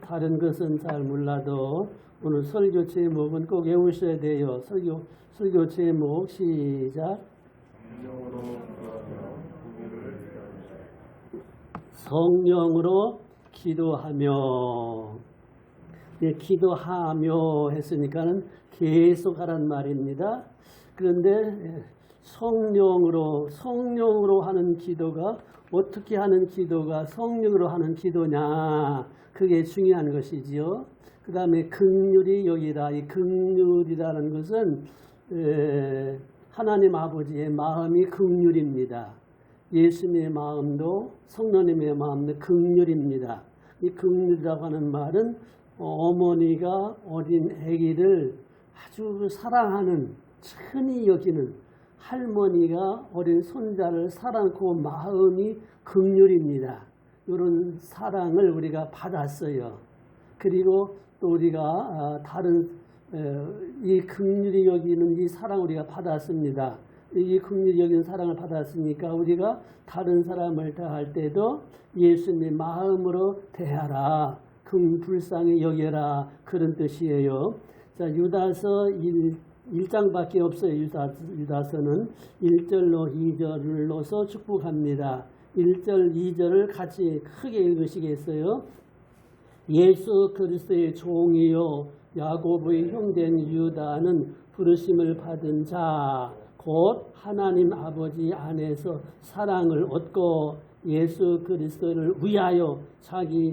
다른 것은 잘 몰라도 오늘 설교 제목은 꼭 외우셔야 돼요. 설교 제목 시작. 성령으로 기도하며. 예, 기도하며 했으니까는 계속 하란 말입니다. 그런데 성령으로 하는 기도가 어떻게 하는 기도가 성령으로 하는 기도냐, 그게 중요한 것이지요. 그 다음에 긍휼히 여기라. 이 긍휼이라는 것은 하나님 아버지의 마음이 긍휼입니다. 예수님의 마음도 성령님의 마음도 긍휼입니다. 이 긍휼이라고 하는 말은 어머니가 어린 아기를 아주 사랑하는, 친히 여기는 할머니가 어린 손자를 사랑하고 마음이 긍휼입니다. 이런 사랑을 우리가 받았어요. 그리고 또 우리가 다른 이 긍휼히 여기는 이 사랑을 우리가 받았습니다. 이 긍휼히 여기는 사랑을 받았으니까 우리가 다른 사람을 대할 때도 예수님 마음으로 대하라. 불쌍히 여겨라. 그런 뜻이에요. 자, 유다서 1장밖에 없어요. 유다서는 1절로 2절을 넣어서 축복합니다. 1절, 2절을 같이 크게 읽으시겠어요? 예수 그리스도의 종이요 야고보의 형제인 유다는 부르심을 받은 자, 곧 하나님 아버지 안에서 사랑을 얻고 예수 그리스도를 위하여 자기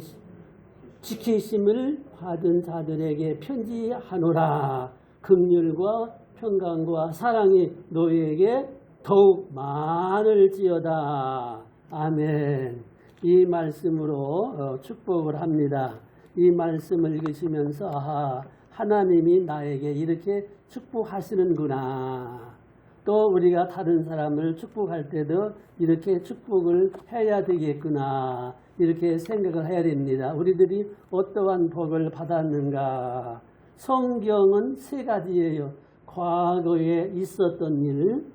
지키심을 받은 자들에게 편지하노라. 긍휼과 평강과 사랑이 너희에게 더욱 많을지어다. 아멘. 이 말씀으로 축복을 합니다. 이 말씀을 읽으시면서 하나님이 나에게 이렇게 축복하시는구나. 또 우리가 다른 사람을 축복할 때도 이렇게 축복을 해야 되겠구나. 이렇게 생각을 해야 됩니다. 우리들이 어떠한 복을 받았는가. 성경은 세 가지예요. 과거에 있었던 일,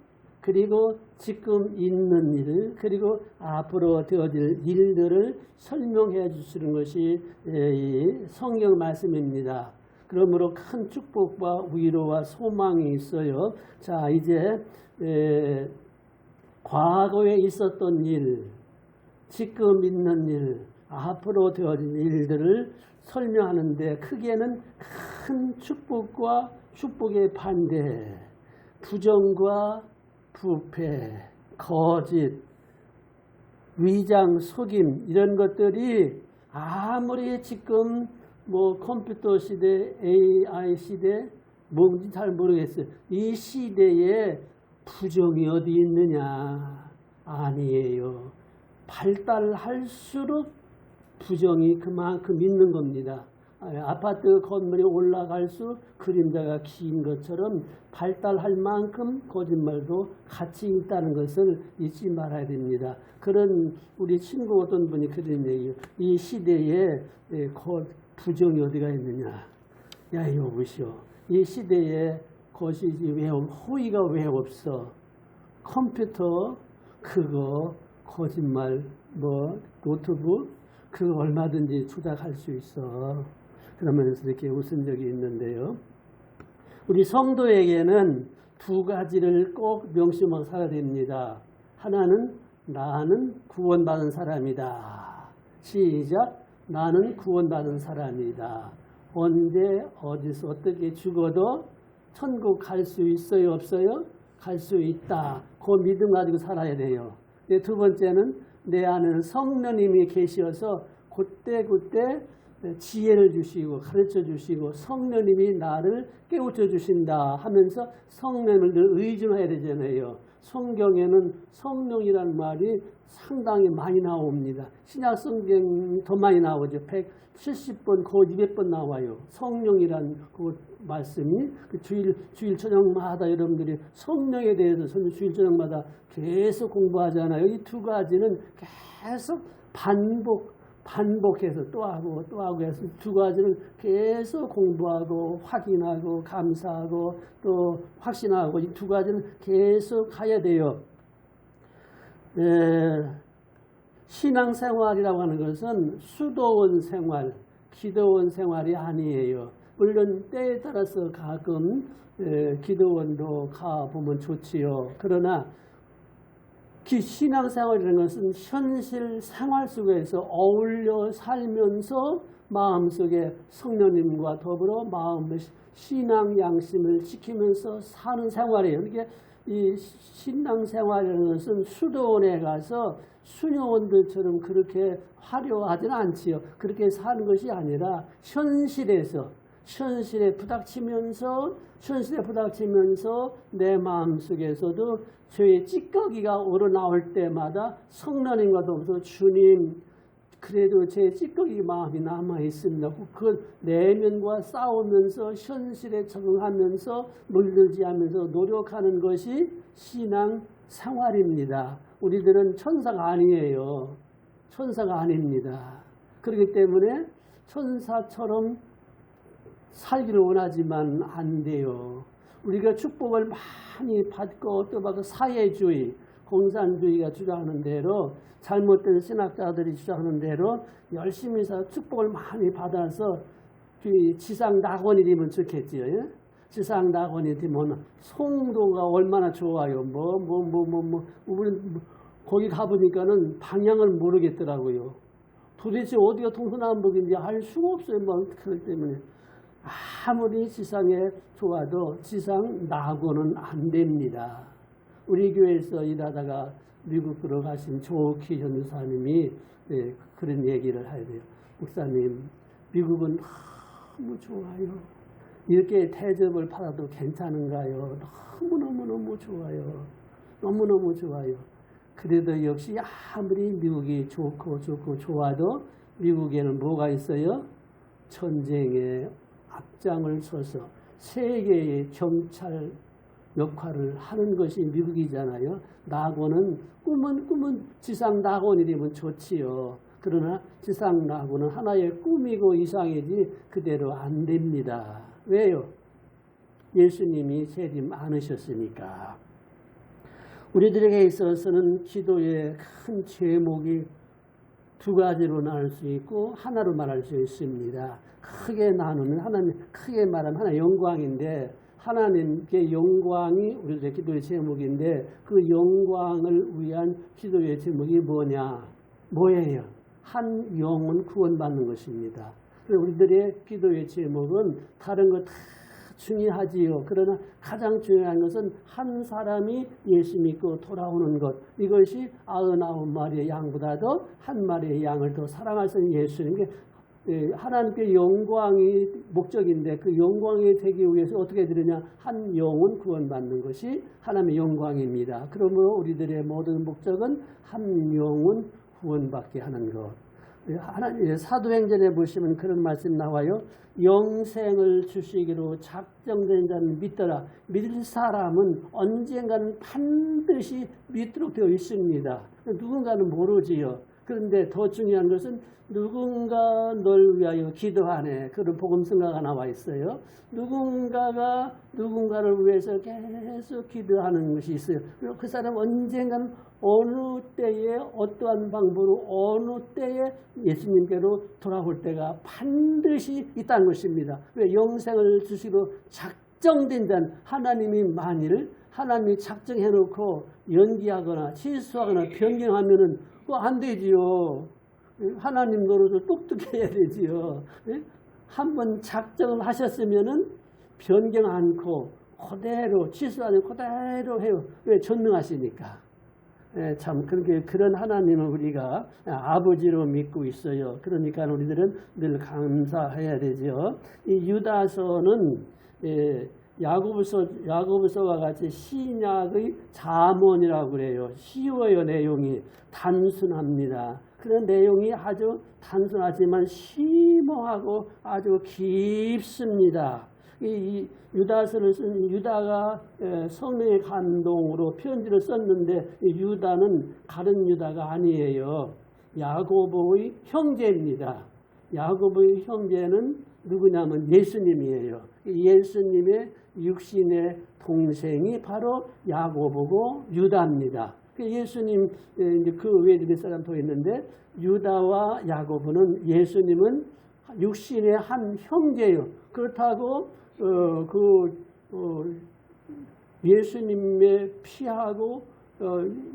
그리고 지금 있는 일, 그리고 앞으로 되어질 일들을 설명해 주시는 것이 이 성경 말씀입니다. 그러므로 큰 축복과 위로와 소망이 있어요. 자, 이제 과거에 있었던 일, 지금 있는 일, 앞으로 되어진 일들을 설명하는데 크게는 큰 축복과 축복의 반대, 부정과 부패, 거짓, 위장, 속임 이런 것들이 아무리 지금 컴퓨터 시대, AI 시대 뭔지 잘 모르겠어요. 이 시대에 부정이 어디 있느냐? 아니에요. 발달할수록 부정이 그만큼 있는 겁니다. 아파트 건물이 올라갈수록 그림자가 긴 것처럼 발달할 만큼 거짓말도 같이 있다는 것을 잊지 말아야 됩니다. 그런 우리 친구 어떤 분이 그런 얘기예요. 이 시대에 부정이 어디가 있느냐. 야, 여보시오. 이 시대에 거짓이 왜 호의가 왜 없어. 컴퓨터 그거 거짓말 노트북 그거 얼마든지 조작할 수 있어. 그러면서 이렇게 웃은 적이 있는데요. 우리 성도에게는 두 가지를 꼭 명심하고 살아야 됩니다. 하나는 나는 구원받은 사람이다. 시작. 나는 구원받은 사람이다. 언제 어디서 어떻게 죽어도 천국 갈 수 있어요? 없어요? 갈 수 있다. 그 믿음 가지고 살아야 돼요. 두 번째는 내 안에는 성령님이 계셔서 그때 지혜를 주시고 가르쳐 주시고 성령님이 나를 깨우쳐 주신다 하면서 성령을 늘 의존해야 되잖아요. 성경에는 성령이라는 말이 상당히 많이 나옵니다. 신약 성경 더 많이 나오죠. 170번, 거의 200번 나와요. 성령이라는 그 말씀이 주일 저녁마다 여러분들이 성령에 대해서 주일 저녁마다 계속 공부하잖아요. 이 두 가지는 계속 반복해서 또 하고 해서 두 가지는 계속 공부하고 확인하고 감사하고 또 확신하고 이 두 가지는 계속 가야 돼요. 신앙생활이라고 하는 것은 수도원 생활, 기도원 생활이 아니에요. 물론 때에 따라서 가끔 기도원도 가보면 좋지요. 그러나 신앙생활이라는 것은 현실 생활 속에서 어울려 살면서 마음속에 성령님과 더불어 마음의 신앙 양심을 지키면서 사는 생활이에요. 그러니까 이 신앙생활이라는 것은 수도원에 가서 수녀원들처럼 그렇게 화려하지는 않지요. 그렇게 사는 것이 아니라 현실에 부닥치면서 내 마음속에서도 죄의 찌꺼기가 우러나올 때마다 성령님과 더불어 주님, 그래도 제 찌꺼기 마음이 남아 있습니다. 그 내면과 싸우면서 현실에 적응하면서 물들지 않으면서 노력하는 것이 신앙 생활입니다. 우리들은 천사가 아니에요. 천사가 아닙니다. 그렇기 때문에 천사처럼 살기를 원하지만 안 돼요. 우리가 축복을 많이 받고 또 받고 사회주의, 공산주의가 주장하는 대로 잘못된 신학자들이 주장하는 대로 열심히 해서 축복을 많이 받아서 지상 낙원이 되면 좋겠지요. 예? 지상 낙원이 되면 송도가 얼마나 좋아요. 우리는 거기 가보니까는 방향을 모르겠더라고요. 도대체 어디가 동서남북인지 알 수가 없어요. 그렇기 때문에 아무리 지상에 좋아도 지상 낙원은 안 됩니다. 우리 교회에서 일하다가 미국으로 가신 조키 전도사님이 그런 얘기를 해야 돼요. 목사님, 미국은 너무 좋아요. 이렇게 대접을 받아도 괜찮은가요? 너무너무 좋아요. 너무너무 좋아요. 그래도 역시 아무리 미국이 좋고 좋아도 미국에는 뭐가 있어요? 전쟁에 앞장을 서서 세계의 경찰 역할을 하는 것이 미국이잖아요. 낙원은 꿈은 지상 낙원이 되면 좋지요. 그러나 지상 낙원은 하나의 꿈이고 이상이지 그대로 안 됩니다. 왜요? 예수님이 재림 않으셨으니까. 우리들에게 있어서는 기도의 큰 제목이 두 가지로 나눌 수 있고 하나로 말할 수 있습니다. 크게 나누면 크게 말하면 하나 영광인데, 하나님께 영광이 우리들의 기도의 제목인데, 그 영광을 위한 기도의 제목이 뭐예요? 한 영혼 구원받는 것입니다. 우리들의 기도의 제목은 다른 것 다 중요하지요. 그러나 가장 중요한 것은 한 사람이 예수 믿고 돌아오는 것. 이것이 99마리의 양보다도 한 마리의 양을 더 사랑하시는 예수님. 하나님께 영광이 목적인데 그 영광이 되기 위해서 어떻게 되느냐? 한 영혼 구원받는 것이 하나님의 영광입니다. 그러므로 우리들의 모든 목적은 한 영혼 구원받게 하는 것. 사도행전에 보시면 그런 말씀 나와요. 영생을 주시기로 작정된 자는 믿더라. 믿을 사람은 언젠가는 반드시 믿도록 되어 있습니다. 누군가는 모르지요. 그런데 더 중요한 것은 누군가 널 위하여 기도하네. 그런 복음성가가 나와 있어요. 누군가가 누군가를 위해서 계속 기도하는 것이 있어요. 그리고 그 사람 언젠가는 어느 때에 어떠한 방법으로 어느 때에 예수님께로 돌아올 때가 반드시 있다는 것입니다. 왜? 영생을 주시고 작정된 자는 하나님이 작정해놓고 연기하거나 취소하거나 변경하면은 그거 안 되지요. 하나님 노릇을 똑똑해야 되지요. 한번 작정을 하셨으면은 변경 않고 그대로 취소하지 그대로 해요. 왜? 전능하시니까. 참 그런 하나님을 우리가 아버지로 믿고 있어요. 그러니까 우리들은 늘 감사해야 되죠. 이 유다서는 야고보서와 같이 신약의 잠언이라고 그래요. 쉬워요. 내용이 단순합니다. 그런 내용이 아주 단순하지만 심오하고 아주 깊습니다. 이 유다서를 쓴 유다가 성령의 감동으로 편지를 썼는데 유다는 다른 유다가 아니에요. 야고보의 형제입니다. 야고보의 형제는 누구냐면 예수님이에요. 예수님의 육신의 동생이 바로 야고보고 유다입니다. 예수님 그 외에 몇 사람 더 있는데 유다와 야고보는 예수님은 육신의 한 형제예요. 그렇다고 예수님의 피하고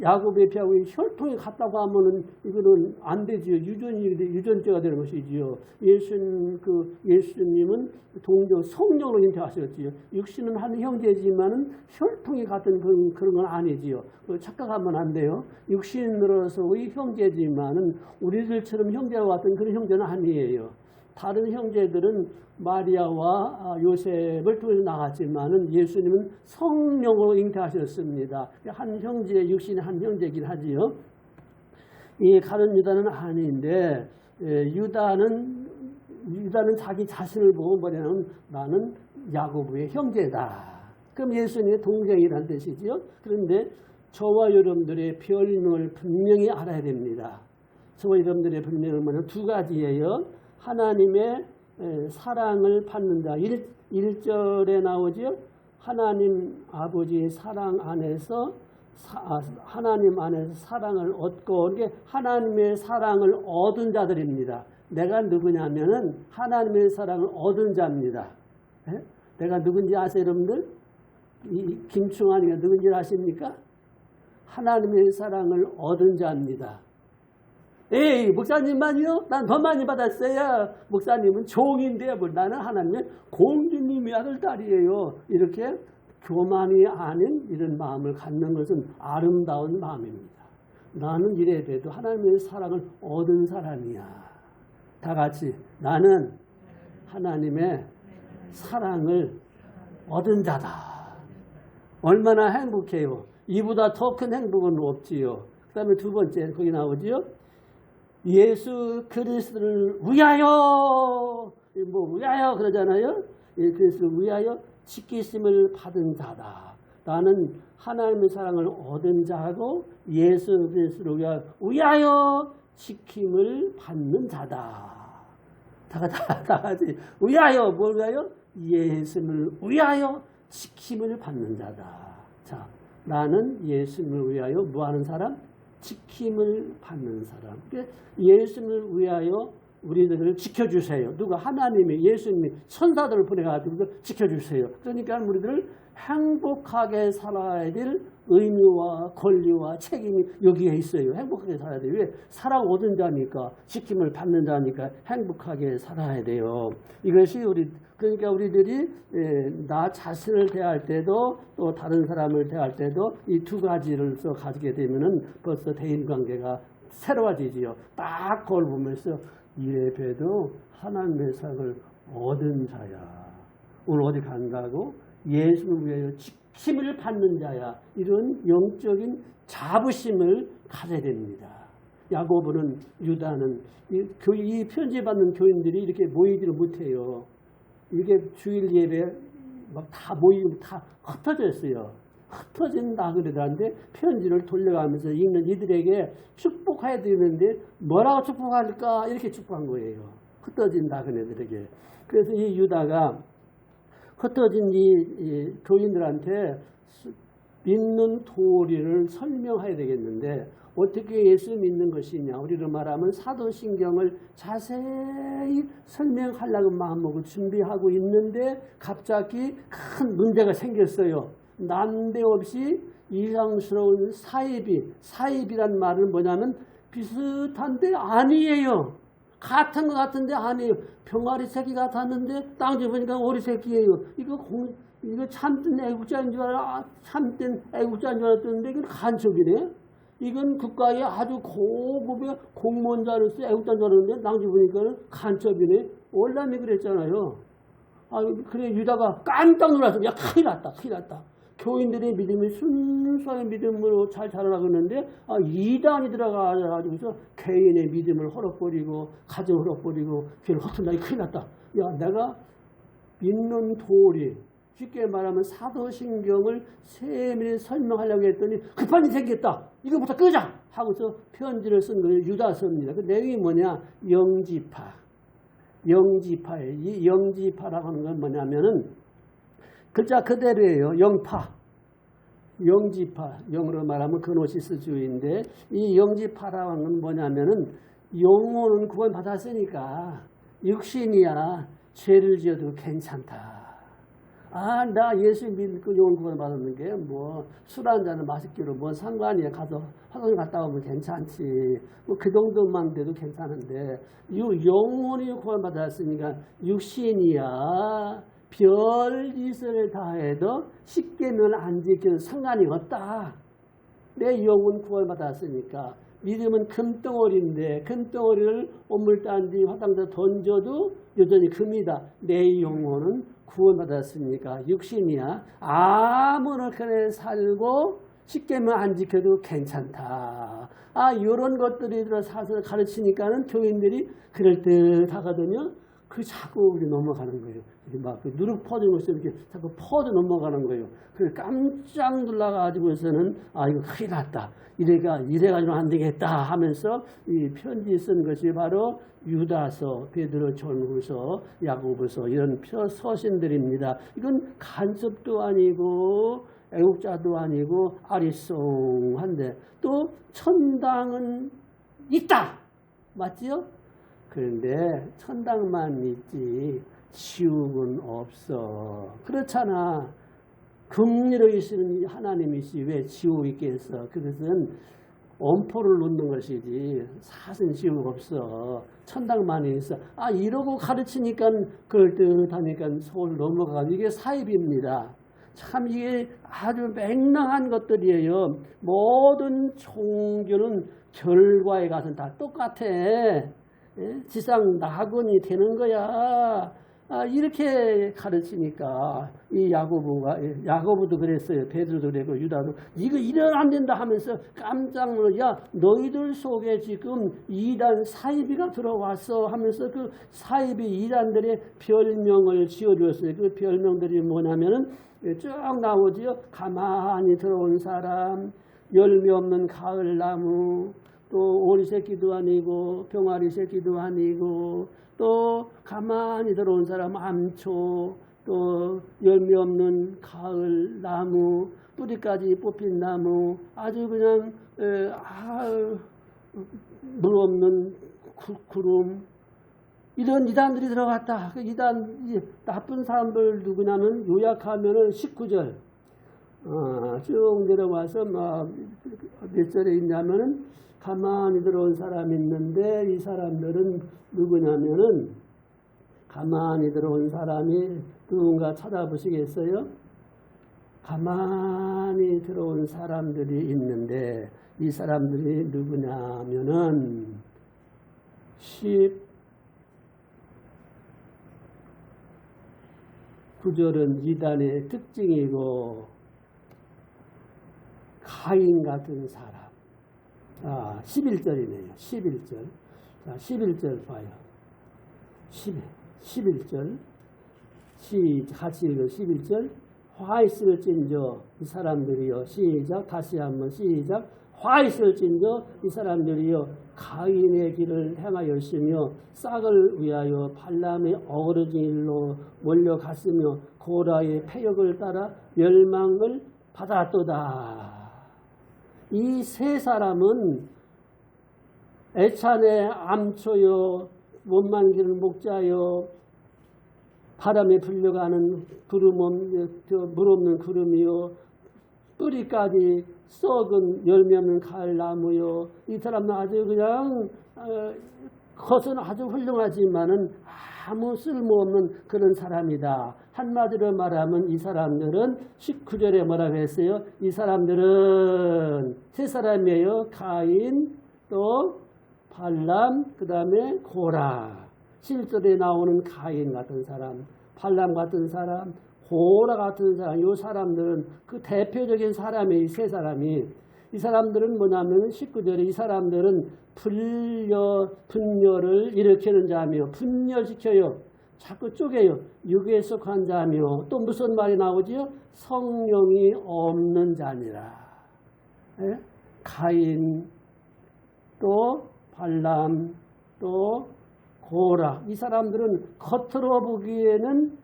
야곱의 피하고 혈통이 같다고 하면은 이거는 안 되지요. 유전죄가 되는 것이지요. 예수님은 동정 성령으로 잉태하셨지요. 육신은 한 형제지만은 혈통이 같은 그런 건 아니지요. 착각하면 안 돼요. 육신으로서의 형제지만은 우리들처럼 형제와 같은 그런 형제는 아니에요. 다른 형제들은 마리아와 요셉을 통해서 나갔지만은 예수님은 성령으로 잉태하셨습니다. 한 형제, 육신의 한 형제이긴 하지요. 이 가룟 유다는 아닌데, 유다는 자기 자신을 보고 뭐냐면 나는 야고보의 형제다. 그럼 예수님의 동생이라는 뜻이지요. 그런데 저와 여러분들의 별명을 분명히 알아야 됩니다. 저와 여러분들의 별명은 뭐냐면 두 가지예요. 하나님의 사랑을 받는다. 1절에 나오죠. 하나님 아버지의 사랑 안에서 하나님 안에서 사랑을 얻고 이게 하나님의 사랑을 얻은 자들입니다. 내가 누구냐면은 하나님의 사랑을 얻은 자입니다. 내가 누군지 아세요, 여러분들? 이 김충환이가 누군지 아십니까? 하나님의 사랑을 얻은 자입니다. 에이, 목사님만요? 난 더 많이 받았어요. 목사님은 종인데 나는 하나님의 공주님의 아들 딸이에요. 이렇게 교만이 아닌 이런 마음을 갖는 것은 아름다운 마음입니다. 나는 이래 돼도 하나님의 사랑을 얻은 사람이야. 다 같이 나는 하나님의 사랑을 얻은 자다. 얼마나 행복해요. 이보다 더 큰 행복은 없지요. 그 다음에 두 번째 거기 나오지요. 예수 그리스도를 위하여 위하여 그러잖아요. 그리스도를 위하여 지키심을 받은 자다. 나는 하나님의 사랑을 얻은 자고 예수 그리스도를 위하여 지킴을 받는 자다. 다 같이 위하여 뭘 위하여? 예수님을 위하여 지킴을 받는 자다. 자, 나는 예수님을 위하여 뭐 하는 사람? 지킴을 받는 사람. 예수님을 위하여 우리들을 지켜주세요. 누가? 하나님이, 예수님이 천사들을 보내가지고 지켜주세요. 그러니까 우리들을 행복하게 살아야 될 의무와 권리와 책임이 여기에 있어요. 행복하게 살아야 돼요. 왜? 사랑 얻은 자니까, 지킴을 받는 자니까 행복하게 살아야 돼요. 이것이 그러니까 우리들이 나 자신을 대할 때도 또 다른 사람을 대할 때도 이 두 가지를 가지게 되면은 벌써 대인관계가 새로워지지요. 딱 그걸 보면서 이래 봬도 하나님의 사랑을 얻은 자야. 오늘 어디 간다고? 예수를 위하여 지킴을 받는 자야. 이런 영적인 자부심을 가져야 됩니다. 야고보는, 유다는 이 편지 받는 교인들이 이렇게 모이지를 못해요. 이렇게 주일 예배 막 다 모이고 다 흩어져 있어요. 흩어진 나그네들한테 편지를 돌려가면서 읽는 이들에게 축복해야 되는데 뭐라고 축복할까? 이렇게 축복한 거예요. 흩어진 나그네들에게. 그래서 이 유다가 흩어진 이 교인들한테 믿는 도리를 설명해야 되겠는데 어떻게 예수 믿는 것이냐. 우리로 말하면 사도신경을 자세히 설명하려고 마음먹고 준비하고 있는데 갑자기 큰 문제가 생겼어요. 난데없이 이상스러운 사입이란 말은 뭐냐면 비슷한데 아니에요. 같은 것 같은데 아니에요. 병아리 새끼 같았는데 땅에 보니까 오리 새끼예요. 이거 참된 애국자인 줄 알았는데 이건 간첩이네. 이건 국가의 아주 고급의 공무원자로서 애국자인 줄 알았는데 땅에 보니까 간첩이네. 원람이 그랬잖아요. 그래 유다가 깜짝 놀라서 야 큰일 났다. 교인들의 믿음이 순수한 믿음으로 잘 자라라고 했는데 이단이 들어가가지고서 개인의 믿음을 헐어버리고 가정을 헐어버리고 걔를 헛된다. 큰일 났다. 야 내가 믿는 도리 쉽게 말하면 사도신경을 세밀히 설명하려고 했더니 급한 일이 생겼다. 이거부터 끄자 하고서 편지를 쓴 거예요. 유다서입니다. 그 내용이 뭐냐? 영지파예요. 이 영지파라고 하는 건 뭐냐면은 글자 그대로예요. 영지파. 영어로 말하면 그노시스주의인데 이 영지파라는 건 뭐냐면은 영혼은 구원받았으니까 육신이야 죄를 지어도 괜찮다. 아, 나 예수 믿고 영혼 구원 받았는 게 뭐 술 한 잔은 맛있기로 뭔 상관이야. 가서 화장실 갔다 오면 괜찮지. 뭐 그 정도만 돼도 괜찮은데 영혼이 구원 받았으니까 육신이야 별 짓을 다 해도 십계명을 안 지켜도 상관이 없다. 내 영혼 구원 받았으니까. 믿음은 금덩어리인데 금덩어리를 오물단지 화장실에 던져도 여전히 금이다. 내 영혼은 구원받았으니까 육신이야 아무나 그래 살고 십계명 안 지켜도 괜찮다. 아, 이런 것들이 들어서 가르치니까는 교인들이 그럴듯하거든요. 그 자꾸 우리 넘어가는 거예요. 막 누룩 퍼주는 것처럼 이렇게 자꾸 퍼져 넘어가는 거예요. 그 깜짝 놀라가지고서는 아, 이거 큰일 났다. 이래가지고는 안 되겠다 하면서 이 편지 쓴 것이 바로 유다서, 베드로, 전후서, 야고보서 이런 서신들입니다. 이건 간섭도 아니고 애국자도 아니고 아리송한데 또 천당은 있다. 맞지요? 그런데 천당만 있지 지옥은 없어. 그렇잖아. 긍휼히 계시는 하나님이시 왜 지옥이 있겠어. 그것은 엄포를 놓는 것이지 사실 지옥 없어. 천당만 있어. 아, 이러고 가르치니까 그럴듯하니까 서울 넘어가고 이게 사입입니다. 참 이게 아주 맹랑한 것들이에요. 모든 종교는 결과에 가서는 다 똑같아. 지상 낙원이 되는 거야. 아, 이렇게 가르치니까 이 야고보도 그랬어요. 베드로도 그랬고 유다도 이거 이래는 안 된다 하면서 깜짝 놀라. 야, 너희들 속에 지금 이단 사이비가 들어왔어 하면서 그 사이비 이단들의 별명을 지어주었어요. 그 별명들이 뭐냐면은 쭉 나오지요. 가만히 들어온 사람, 열매 없는 가을나무, 또 오리 새끼도 아니고 병아리 새끼도 아니고 또 가만히 들어온 사람 암초, 또 열매 없는 가을 나무, 뿌리까지 뽑힌 나무, 아주 그냥 물 없는 구름, 이런 이단들이 들어갔다. 그 이단 나쁜 사람들 누구냐면 요약하면은 19절 쭉 내려와서 몇 절에 있냐면은 가만히 들어온 사람이 있는데 이 사람들은 누구냐면은 가만히 들어온 사람이 누군가 찾아보시겠어요? 가만히 들어온 사람들이 있는데 이 사람들이 누구냐면은 19절은 이단의 특징이고 가인 같은 사람. 11절이네요. 11절. 자, 11절 봐요. 11절. 같이 읽어. 11절. 화 있을진저 이 사람들이요. 시작. 다시 한번 시작. 화 있을진저 이 사람들이요. 가인의 길을 행하였으며 싹을 위하여 발람의 어그러진 일로 몰려갔으며 고라의 패역을 따라 멸망을 받았도다. 이 세 사람은 애찬의 암초요, 원만기를 목자요, 바람에 불려가는 물 없는 구름이요, 뿌리까지 썩은 열매 없는 가을나무요. 이 사람은 아주 그냥 겉은 아주 훌륭하지만은 아무 쓸모없는 그런 사람이다. 한마디로 말하면 이 사람들은 19절에 뭐라고 했어요? 이 사람들은 세 사람이에요. 가인, 또 발람, 그 다음에 고라. 7절에 나오는 가인 같은 사람, 발람 같은 사람, 고라 같은 사람, 이 사람들은 그 대표적인 사람이에요. 이 세 사람이. 이 사람들은 뭐냐면 19절에 이 사람들은 분열을 일으키는 자며 분열시켜요. 자꾸 쪼개요. 육에 속한 자며 또 무슨 말이 나오지요? 성령이 없는 자니라. 예? 가인, 또 발람, 또 고라. 이 사람들은 겉으로 보기에는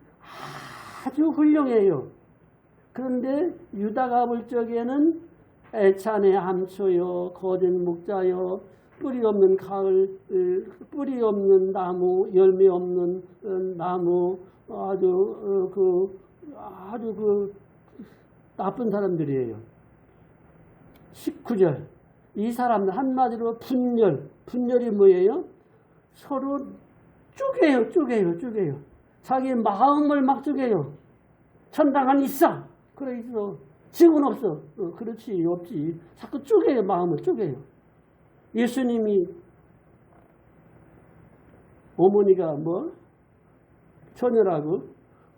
아주 훌륭해요. 그런데 유다가 볼 적에는 애찬의 암초요, 거짓 목자요, 뿌리 없는 가을, 뿌리 없는 나무, 열매 없는 나무, 아주 나쁜 사람들이에요. 19절. 이 사람들 한마디로 분열이 뭐예요? 서로 쪼개요. 자기 마음을 막 쪼개요. 천당은 있어. 그래 있어. 지금은 없어. 그렇지 없지. 자꾸 쪼개요. 마음을 쪼개요. 예수님이 어머니가 뭐 처녀라고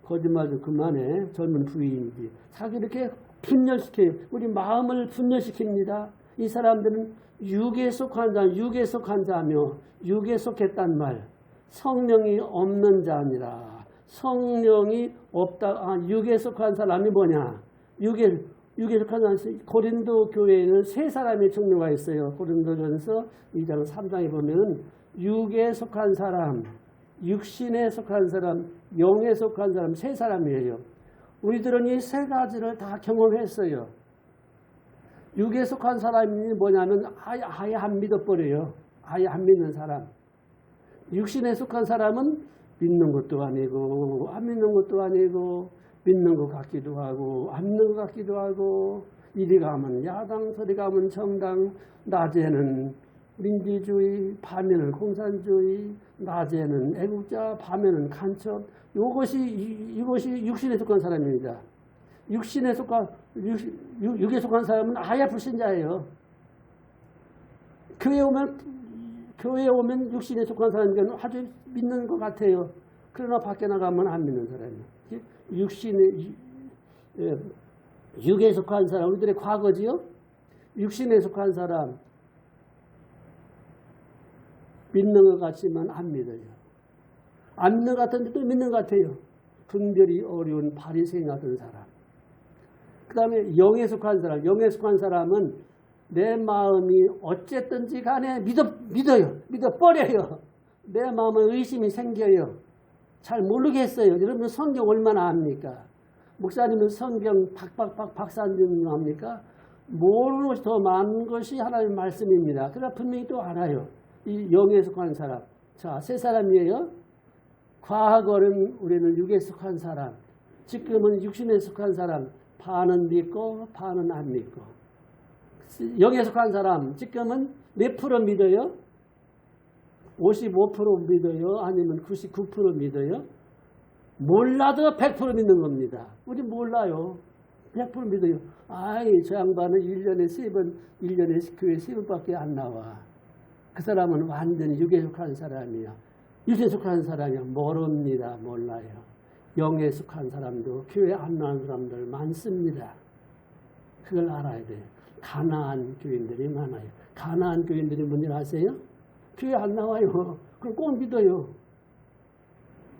거짓말 좀 그만해. 젊은 부인이지. 자기 이렇게 분열시켜요. 우리 마음을 분열시킵니다. 이 사람들은 육에 속한 자며 육에 속했단 말. 성령이 없는 자니라. 성령이 없다. 육에 속한 사람이 뭐냐? 육에 속한 사람이 고린도 교회에는 세 사람의 종류가 있어요. 고린도전서 2장 3장에 보면 육에 속한 사람, 육신에 속한 사람, 영에 속한 사람 세 사람이에요. 우리들은 이 세 가지를 다 경험했어요. 육에 속한 사람이 뭐냐면 아예 안 믿어버려요. 아예 안 믿는 사람. 육신에 속한 사람은 믿는 것도 아니고 안 믿는 것도 아니고 믿는 것 같기도 하고 안 믿는 것 같기도 하고 이리 가면 야당 저리 가면 정당 낮에는 민주주의 밤에는 공산주의 낮에는 애국자 밤에는 간첩 이것이 육신에 속한 사람입니다. 육에 속한 사람은 아예 불신자예요. 교회에 오면 육신에 속한 사람이니까 아주 믿는 것 같아요. 그러나 밖에 나가면 안 믿는 사람이에요. 육에 속한 사람, 우리들의 과거지요. 육신에 속한 사람 믿는 것 같지만 안 믿어요. 안 믿는 것 같은데 또 믿는 것 같아요. 분별이 어려운 바리새인 같은 사람. 그 다음에 영에 속한 사람. 영에 속한 사람은 내 마음이 어쨌든지 간에 믿어요. 믿어버려요. 내 마음에 의심이 생겨요. 잘 모르겠어요. 여러분 성경 얼마나 압니까? 목사님은 성경 박사님 합니까? 모르는 것이 더 많은 것이 하나님의 말씀입니다. 그러나 분명히 또 알아요. 이 영에 속한 사람. 자, 세 사람이에요. 과거는 우리는 육에 속한 사람. 지금은 육신에 속한 사람. 반은 믿고 반은 안 믿고. 영에 속한 사람. 지금은 몇 프로 믿어요? 55% 믿어요? 아니면 99% 믿어요? 몰라도 100% 믿는 겁니다. 우리 몰라요. 100% 믿어요. 아이, 저 양반은 1년에 3번, 1년에 교회 3번밖에 안 나와. 그 사람은 완전히 육에 속한 사람이야. 육에 속한 사람이야. 모릅니다. 몰라요. 영에 속한 사람도 교회 안 나온 사람들 많습니다. 그걸 알아야 돼요. 가난한 교인들이 많아요. 가난한 교인들이 뭔지 아세요? 교회 안 나와요. 그럼 꼭 믿어요.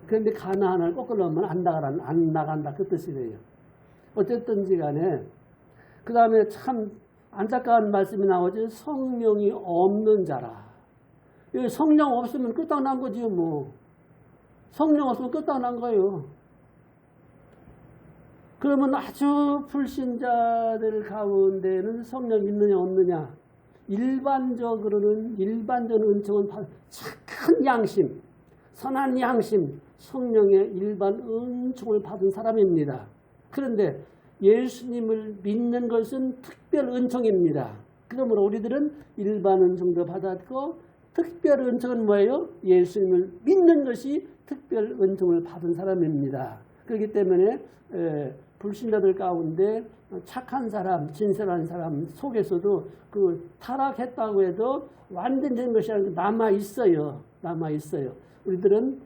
그런데 가난을 거꾸로 하면 안 나간다. 그 뜻이래요. 어쨌든지 간에 그 다음에 참 안타까운 말씀이 나오죠. 성령이 없는 자라. 여기 성령 없으면 끝장난 거지요. 뭐. 성령 없으면 끝장난 거예요. 그러면 아주 불신자들 가운데는 성령 있느냐 없느냐. 일반적인 은총은 착한 양심, 선한 양심, 성령의 일반 은총을 받은 사람입니다. 그런데 예수님을 믿는 것은 특별 은총입니다. 그러므로 우리들은 일반 은총도 받았고 특별 은총은 뭐예요? 예수님을 믿는 것이 특별 은총을 받은 사람입니다. 그렇기 때문에 불신자들 가운데 착한 사람, 진실한 사람 속에서도 그 타락했다고 해도 완전된 것이 아니고 남아있어요. 우리들은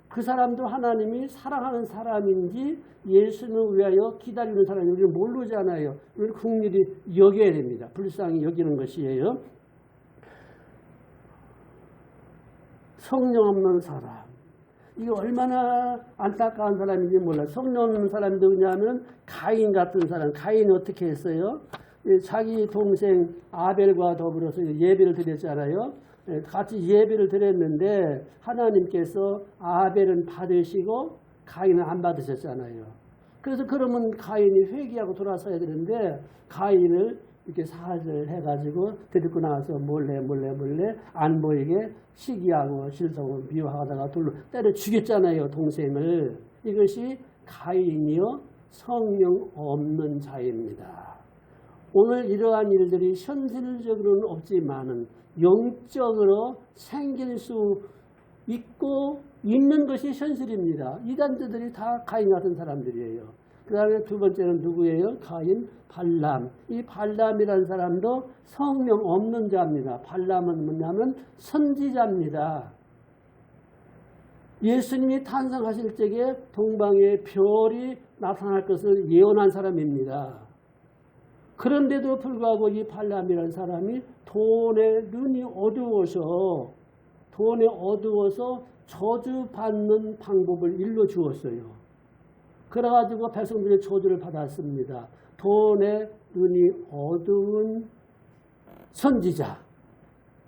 그 사람도 하나님이 사랑하는 사람인지 예수님을 위하여 기다리는 사람인지 우리는 모르잖아요. 우리는 국률이 여겨야 됩니다. 불쌍히 여기는 것이에요. 성령 없는 사람. 이게 얼마나 안타까운 사람인지 몰라요. 성령 없는 사람이 누구냐면 가인 같은 사람. 가인이 어떻게 했어요? 자기 동생 아벨과 더불어서 예배를 드렸잖아요. 같이 예배를 드렸는데 하나님께서 아벨은 받으시고 가인은 안 받으셨잖아요. 그래서 그러면 가인이 회개하고 돌아서야 되는데 가인을 이렇게 살을 해가지고 데리고 나와서 몰래 안 보이게 시기하고 실성을 미워하다가 돌로 때려 죽였잖아요, 동생을. 이것이 가인이요 성령 없는 자입니다. 오늘 이러한 일들이 현실적으로는 없지만은 영적으로 생길 수 있고 있는 것이 현실입니다. 이단자들이 다 가인 같은 사람들이에요. 그 다음에 두 번째는 누구예요? 가인, 발람. 이 발람이라는 사람도 성령 없는 자입니다. 발람은 뭐냐면 선지자입니다. 예수님이 탄생하실 적에 동방에 별이 나타날 것을 예언한 사람입니다. 그런데도 불구하고 이 발람이라는 사람이 돈에 눈이 어두워서 저주받는 방법을 일러주었어요. 그래가지고 백성들이 저주를 받았습니다. 돈에 눈이 어두운 선지자,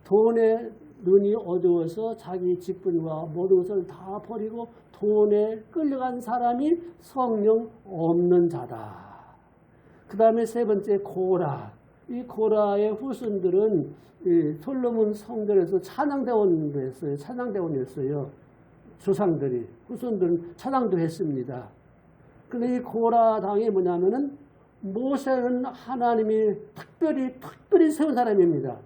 돈에 눈이 어두워서 자기 직분과 모든 것을 다 버리고 돈에 끌려간 사람이 성령 없는 자다. 그 다음에 세 번째 고라. 이 고라의 후손들은 솔로몬 성전에서 찬양대원이었어요. 찬양대원이었어요. 조상들이. 후손들은 찬양도 했습니다. 근데 이 고라 당이 뭐냐면은 모세는 하나님이 특별히 세운 사람입니다.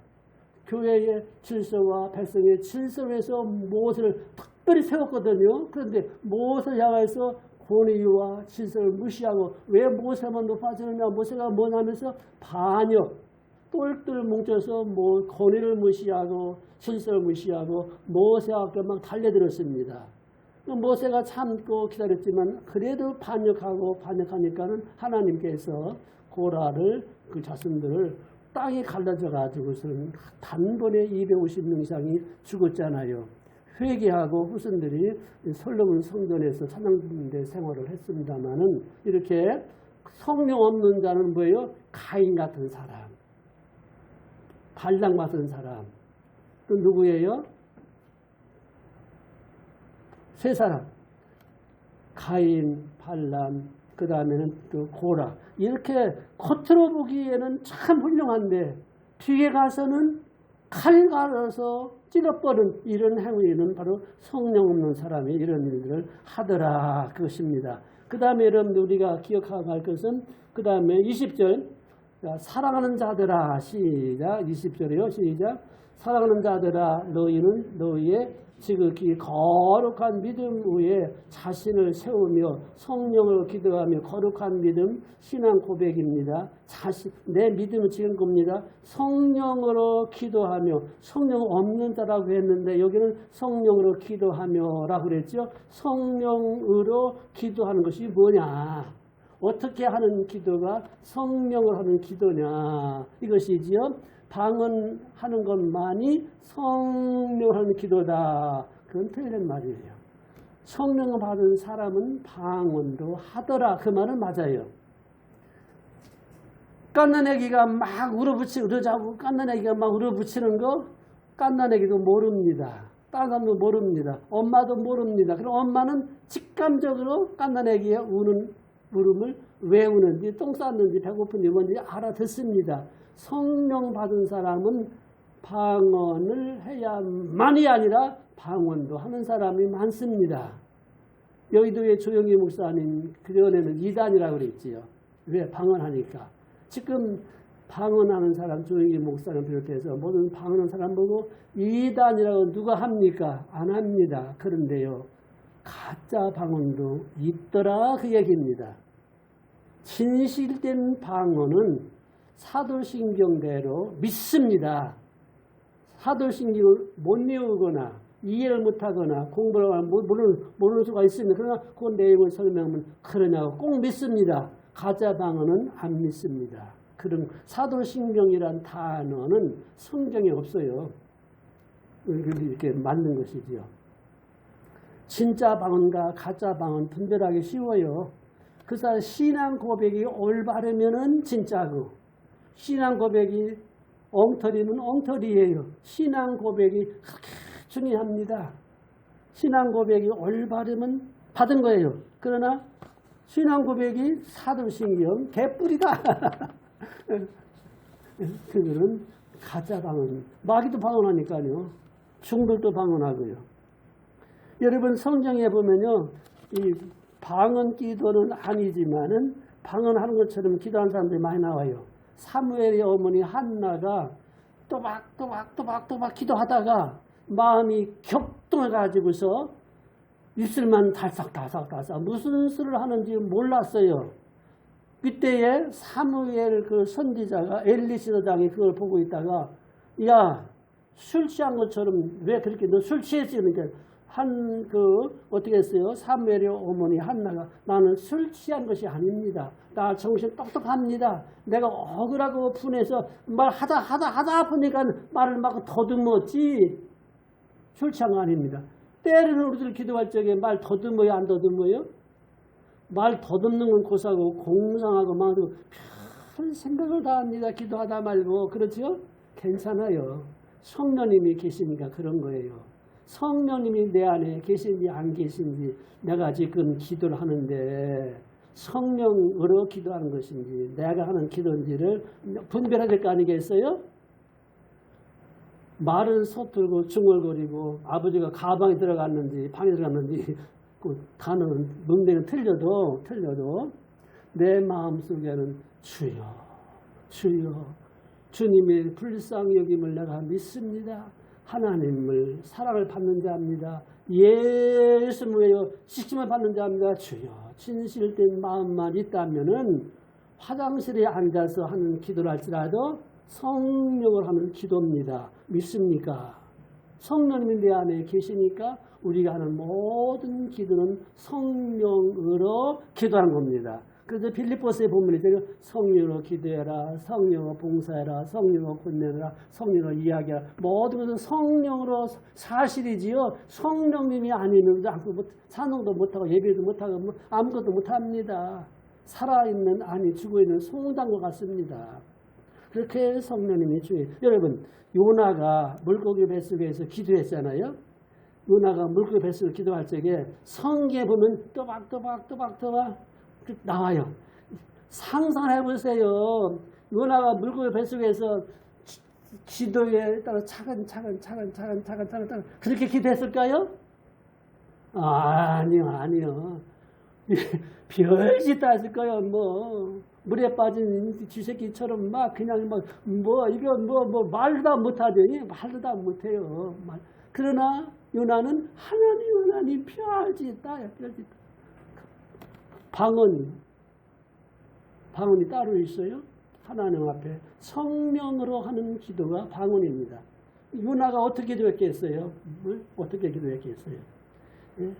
교회의 질서와 백성의 질서를 해서 모세를 특별히 세웠거든요. 그런데 모세를 향해서 권위와 질서를 무시하고 왜 모세만 높아지느냐, 모세가 뭐냐면서 반역, 똘똘 뭉쳐서 권위를 무시하고 질서를 무시하고 모세에게 막 달려들었습니다. 모세가 참고 기다렸지만 그래도 반역하니까는 하나님께서 고라를 그 자손들을 땅에 갈라져 가지고서는 단번에 250명 이상이 죽었잖아요. 회개하고 후손들이 솔로몬 성전에서 찬양대 생활을 했습니다마는 이렇게 성령 없는 자는 뭐예요? 가인 같은 사람, 발람 같은 사람. 또 누구예요? 세 사람. 가인, 발람, 그 다음에는 또 고라. 이렇게 겉으로 보기에는 참 훌륭한데 뒤에 가서는 칼 갈아서 찔러버린 이런 행위는 바로 성령 없는 사람이 이런 일들을 하더라 그것입니다. 그 다음에 여러분 우리가 기억하고 갈 것은 그 다음에 20절 사랑하는 자들아 시작 20절이요 시작 사랑하는 자들아 너희는 너희의 지극히 거룩한 믿음 위에 자신을 세우며 성령을 기도하며 거룩한 믿음 신앙 고백입니다. 내 믿음은 지은 겁니다. 성령으로 기도하며 성령 없는 자라고 했는데 여기는 성령으로 기도하며 라고 그랬죠. 성령으로 기도하는 것이 뭐냐, 어떻게 하는 기도가 성령으로 하는 기도냐 이것이지요. 방언하는 것만이 성령을 하는 기도다. 그건 틀린 말이에요. 성령을 받은 사람은 방언도 하더라. 그 말은 맞아요. 깐난 애기가 막 울어자고 깐난 애기가 막 울어붙이는 거 깐난 애기도 모릅니다. 다른 사람도 모릅니다. 엄마도 모릅니다. 그럼 엄마는 직감적으로 깐난 애기의 우는 울음을 왜 우는지 똥 쌌는지 배고픈지 뭔지 알아듣습니다. 성령 받은 사람은 방언을 해야만이 아니라 방언도 하는 사람이 많습니다. 여의도의 조영희 목사님 그 전에는 이단이라고 그랬지요. 왜? 방언하니까. 지금 방언하는 사람 조영희 목사님 비롯해서 모든 방언하는 사람 보고 이단이라고 누가 합니까? 안 합니다. 그런데요. 가짜 방언도 있더라 그 얘기입니다. 진실된 방언은 사도신경대로 믿습니다. 사도신경을 못 외우거나 이해를 못하거나 공부를 하거나 모르는 수가 있습니다. 그러나 그 내용을 설명하면 그러냐고 꼭 믿습니다. 가짜 방언은 안 믿습니다. 그런 사도신경이란 단어는 성경에 없어요. 이렇게 맞는 것이지요. 진짜 방언과 가짜 방언 분별하기 쉬워요. 그래서 신앙 고백이 올바르면은 진짜고 신앙 고백이 엉터리면 엉터리예요. 신앙 고백이 그렇게 중요합니다. 신앙 고백이 올바르면 받은 거예요. 그러나 신앙 고백이 사도신경 개뿔이다. 그거는 가짜 방언. 마귀도 방언하니까요. 중들도 방언하고요. 여러분 성경에 보면요. 이 방언 기도는 아니지만은 방언하는 것처럼 기도하는 사람들이 많이 나와요. 사무엘의 어머니 한나가 또박 기도하다가 마음이 격동해가지고서 입술만 달싹 무슨 수를 하는지 몰랐어요. 그때에 사무엘 그 선지자가 엘리 지도장이 그걸 보고 있다가 야, 술 취한 것처럼 왜 그렇게 너 술 취했지? 그러니까 어떻게 했어요? 사무엘의 어머니 한나가 나는 술 취한 것이 아닙니다. 나 정신 똑똑합니다. 내가 억울하고 분해서 말하다 보니까 말을 막 더듬었지. 술 취한 거 아닙니다. 때로는 우리들 기도할 적에 말 더듬어요? 안 더듬어요? 말 더듬는 건 고사고 공상하고 마음도 별 생각을 다 합니다. 기도하다 말고. 그렇죠? 괜찮아요. 성령님이 계시니까 그런 거예요. 성령님이 내 안에 계신지 안 계신지 내가 지금 기도를 하는데 성령으로 기도하는 것인지 내가 하는 기도인지를 분별해야 될 거 아니겠어요? 말은 서툴고 중얼거리고 아버지가 가방에 들어갔는지 방에 들어갔는지 그 단어는 문맥은 틀려도 내 마음속에는 주여 주님의 불쌍히 여김을 내가 믿습니다. 하나님을 사랑을 받는 자입니다. 예수님의 시침을 받는 자입니다. 주여 진실된 마음만 있다면은 화장실에 앉아서 하는 기도를 할지라도 성령을 하는 기도입니다. 믿습니까? 성령님이 내 안에 계시니까 우리가 하는 모든 기도는 성령으로 기도하는 겁니다. 그래서 빌립보서에 보면 이제 성령으로 기도해라, 성령으로 봉사해라, 성령으로 권면해라, 성령으로 이야기해라. 모든 것은 성령으로 사실이지요. 성령님이 아니면 찬송도 못하고 예배도 못하고 아무것도 못합니다. 살아있는 아니 죽어있는 송장과 같습니다. 그렇게 성령님이 주의. 여러분 요나가 물고기 뱃속에서 기도했잖아요. 요나가 물고기 뱃속에서 기도할 적에 성경에 보면 또박 나와요. 상상해보세요. 요나가 물고기 뱃속에서 기도에 따라 차근차근 그렇게 기도했을까요? 아니요. 별짓 다 했을 거예요. 물에 빠진 쥐새끼처럼 그냥 말도 다 못하죠. 말도 다 못해요. 그러나 요나는 하나님 별짓 다. 방언이 따로 있어요. 하나님 앞에 성령으로 하는 기도가 방언입니다. 요나가 어떻게 기도했겠어요? 어떻게 기도했겠어요? 예?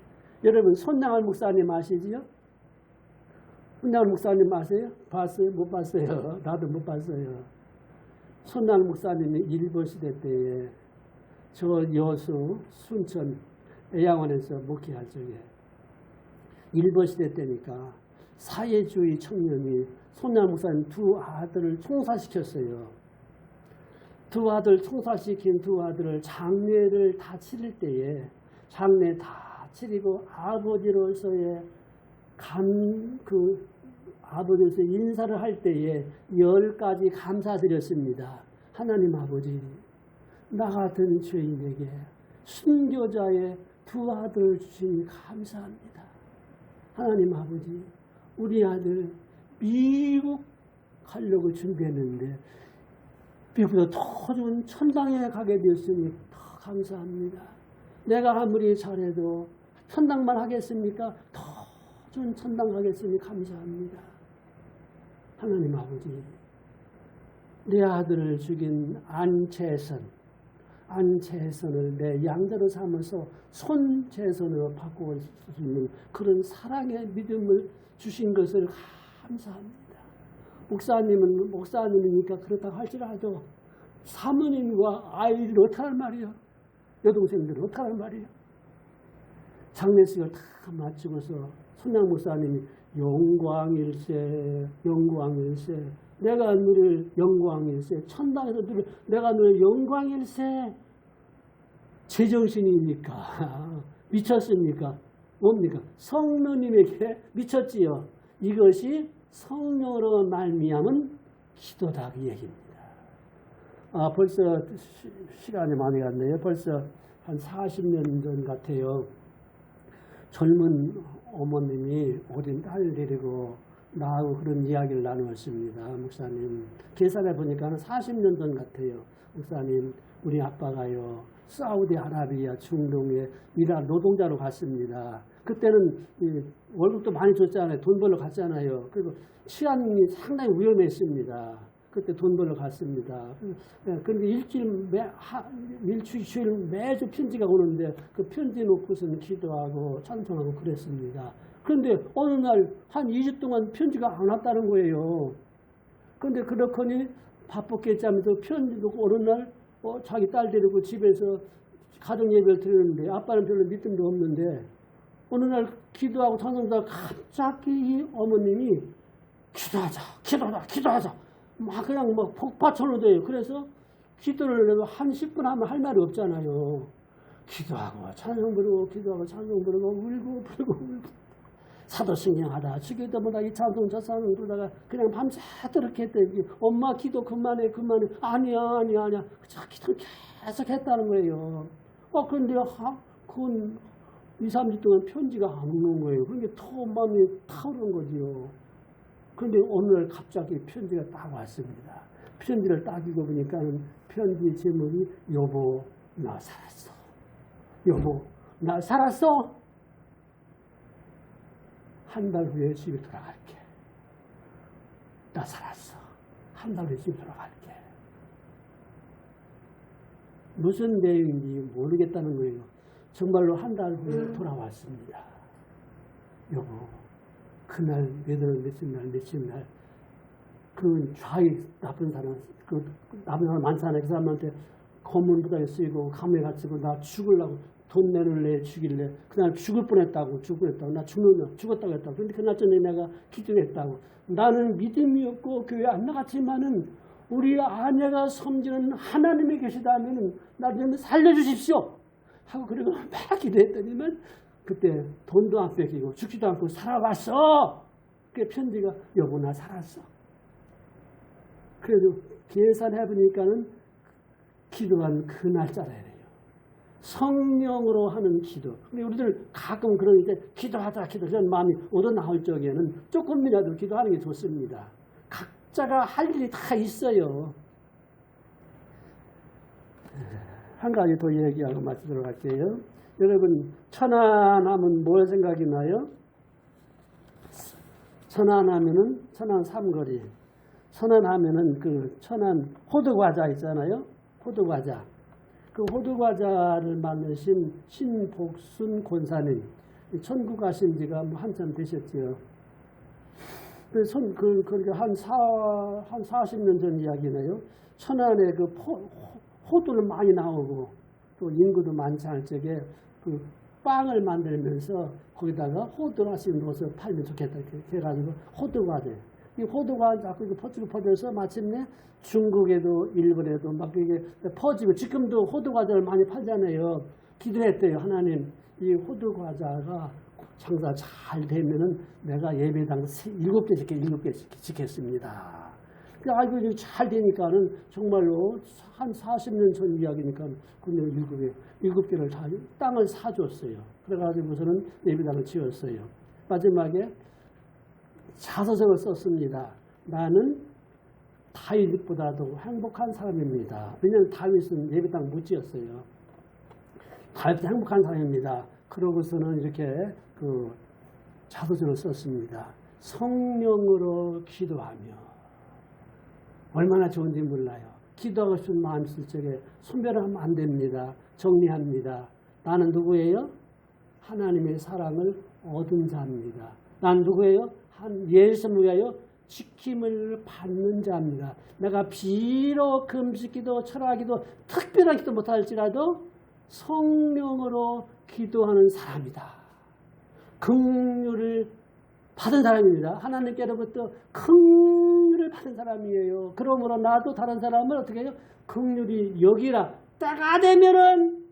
여러분 손양월 목사님 아시지요? 손양월 목사님 아세요? 봤어요? 못 봤어요? 나도 못 봤어요. 손양월 목사님이 일본시대 때에 저 여수 순천 애양원에서 목회할 적에 일본시대 때니까 사회주의 청년이 손양월 목사님 두 아들을 총살시켰어요. 두 아들 총살시킨 두 아들을 장례를 다 치를 때에 장례 다 치르고 아버지로서의 아버지로서 인사를 할 때에 10가지 감사드렸습니다. 하나님 아버지, 나 같은 죄인에게 순교자의 두 아들을 주시니 감사합니다. 하나님 아버지, 우리 아들 미국 가려고 준비했는데 미국보다 더 좋은 천당에 가게 되었으니 더 감사합니다. 내가 아무리 잘해도 천당만 하겠습니까? 더 좋은 천당 가겠으니 감사합니다. 하나님 아버지, 내 아들을 죽인 안채선을 내 양자로 삼아서 손채선으로 바꾸어 수 있는 그런 사랑의 믿음을 주신 것을 감사합니다. 목사님이니까 그렇다고 할지라도 사모님과 아이들 어떡할 말이요? 여동생들은 어떡할 말이요? 장례식을 다 마치고서 손양 목사님이 영광일세 내가 누릴 영광일세 천당에서 누릴 내가 누릴 영광일세 제정신입니까? 미쳤습니까? 뭡니까? 성령님에게 미쳤지요. 이것이 성령으로 말미암은 기도다 그 얘기입니다. 벌써 시간이 많이 갔네요. 벌써 한 40년 전 같아요. 젊은 어머님이 어린 딸 데리고 나하고 그런 이야기를 나누었습니다. 목사님, 계산해 보니까 40년 전 같아요. 목사님, 우리 아빠가요, 사우디아라비아 중동에 일할 노동자로 갔습니다. 그때는 월급도 많이 줬잖아요. 돈 벌러 갔잖아요. 그리고 치안이 상당히 위험했습니다. 그때 돈 벌러 갔습니다. 그런데 일주일 매주 편지가 오는데 그 편지 놓고서는 기도하고 찬송하고 그랬습니다. 그런데 어느 날 한 2주 동안 편지가 안 왔다는 거예요. 그런데 그렇거니 바쁘겠지 하면서 편지 놓고 어느 날 자기 딸 데리고 집에서 가정 예배를 드리는데 아빠는 별로 믿음도 없는데 어느 날 기도하고 찬송하다가 갑자기 이 어머님이 기도하자 막 그냥 막 폭파처럼 돼요. 그래서 기도를 해도 한 10분 하면 할 말이 없잖아요. 기도하고 찬송 부르고 울고 사도신경하다 죽여도 못하 이 찬송 저 찬송 그러다가 그냥 밤새도록 했더니 엄마 기도 그만해 아니야 기도 계속 했다는 거예요. 그런데 그건 2, 3주 동안 편지가 안 오는 거예요. 그러니까 더 마음이 타오르는 거지요. 그런데 어느 날 갑자기 편지가 딱 왔습니다. 편지를 딱 읽어보니까 편지 제목이 여보 나 살았어. 여보 나 살았어. 한 달 후에 집에 돌아갈게. 나 살았어. 한 달 후에 집에 돌아갈게. 무슨 내용인지 모르겠다는 거예요. 정말로 한 달 후에 돌아왔습니다. 여보 그날 며칠 날 그 좌익 나쁜 사람 많잖아요. 그 사람한테 검은 부당에 쓰이고 감에 갇히고 나 죽으려고 돈 내놓을래 죽일래 그날 죽을 뻔했다고 나 죽었다고 했다고. 그런데 그날 전에 내가 기도했다고. 나는 믿음이 없고 교회 안 나갔지만은 우리 아내가 섬기는 하나님이 계시다면은 나 좀 살려주십시오 하고 그리고 막 기도했더니만 그때 돈도 안 뺏기고 죽지도 않고 살아왔어. 그 편지가 여보 나 살았어. 그래도 계산해보니까는 기도한 그 날짜래요. 성령으로 하는 기도. 근데 우리들 가끔 그런 이제 기도하자 그런 마음이 얻어나올 적에는 조금이라도 기도하는 게 좋습니다. 각자가 할 일이 다 있어요. 한 가지 더 얘기하고 마치도록 할게요. 여러분 천안하면 뭘 생각이 나요? 천안하면은 천안 삼거리. 천안하면은 그 천안 호두과자 있잖아요. 호두과자. 그 호두과자를 만드신 신복순 권사님. 천국 가신 지가 뭐 한참 되셨지요. 그러니까 한 40년 전 이야기네요. 천안에 그 호두를 많이 나오고 또 인구도 많지 않을 적에 그 빵을 만들면서 거기다가 호두라씩 넣어서 팔면 좋겠다 이렇게 해가지고 호두과자. 이 호두가 자꾸 퍼져서 마침내 중국에도 일본에도 막 이게 퍼지고 지금도 호두과자를 많이 팔잖아요. 기도했대요. 하나님 이 호두과자가 장사 잘 되면은 내가 예배당 7개씩 지켰습니다. 아이고 잘 되니까는 정말로 한 40년 전 이야기니까 그냥 7개를 다 땅을 사줬어요. 그래가지고서는 예배당을 지었어요. 마지막에 자서적을 썼습니다. 나는 다윗보다도 행복한 사람입니다. 왜냐하면 다윗은 예배당 못 지었어요. 다윗도 행복한 사람입니다. 그러고서는 이렇게 그 자서적을 썼습니다. 성령으로 기도하며 얼마나 좋은지 몰라요. 기도하고 싶은 마음이 있을 적에 손별하면 안 됩니다. 정리합니다. 나는 누구예요? 하나님의 사랑을 얻은 자입니다. 난 누구예요? 예수를 위하여 지킴을 받는 자입니다. 내가 비록 금식기도 철학기도 특별한 기도 못할지라도 성령으로 기도하는 사람이다. 긍휼을 받은 사람입니다. 하나님께로부터 긍휼을 받은 사람이에요. 그러므로 나도 다른 사람을 어떻게 해요? 긍휼히 여기라. 때가 되면은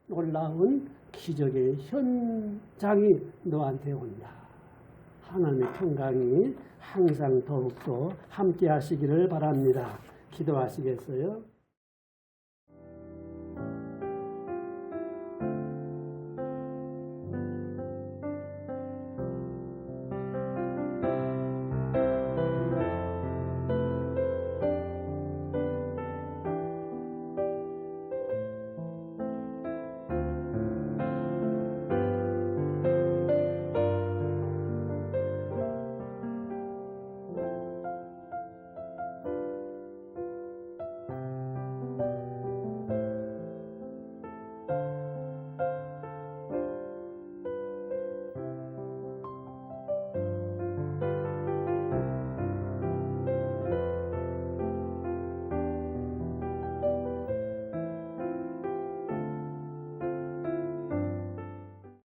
놀라운 기적의 현장이 너한테 온다. 하나님의 평강이 항상 더욱더 함께 하시기를 바랍니다. 기도하시겠어요?